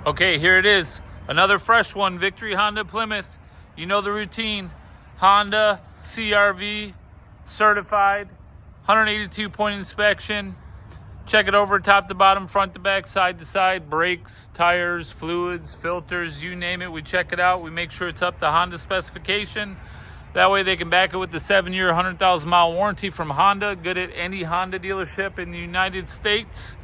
Okay, here it is. Another fresh one, Victory Honda Plymouth. You know the routine. Honda, CRV, certified, 182-point inspection. Check it over top to bottom, front to back, side to side, brakes, tires, fluids, filters, you name it. We check it out. We make sure it's up to Honda specification. That way they can back it with the 7-year, 100,000-mile warranty from Honda. Good at any Honda dealership in the United States.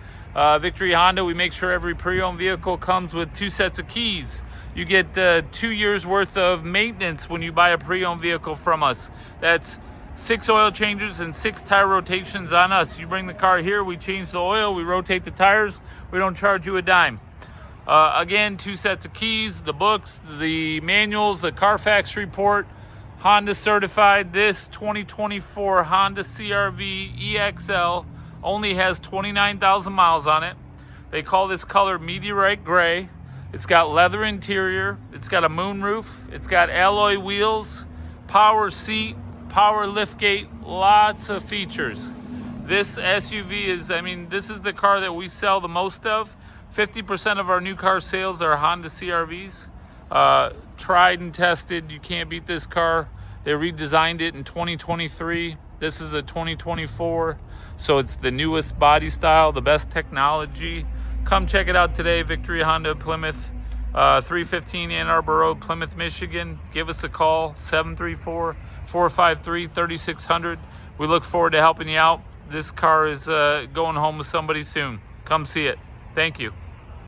Victory Honda, we make sure every pre-owned vehicle comes with 2 sets of keys. You get 2 years worth of maintenance when you buy a pre-owned vehicle from us. That's 6 oil changes and 6 tire rotations on us. You bring the car here, we change the oil, we rotate the tires, we don't charge you a dime. Again, 2 sets of keys, the books, the manuals, the Carfax report, Honda certified. This 2024 Honda CRVEXL only has 29,000 miles on it. They call this color Meteorite Gray. It's got leather interior. It's got a moonroof. It's got alloy wheels, power seat, power liftgate, lots of features. This SUV is, this is the car that we sell the most of. 50% of our new car sales are Honda CRVs. Tried and tested. You can't beat this car. They redesigned it in 2023. This is a 2024, so it's the newest body style, the best technology. Come check it out today. Victory Honda Plymouth, 315 Ann Arbor Road, Plymouth, Michigan. Give us a call, 734-453-3600. We look forward to helping you out. This car is going home with somebody soon. Come see it. Thank you.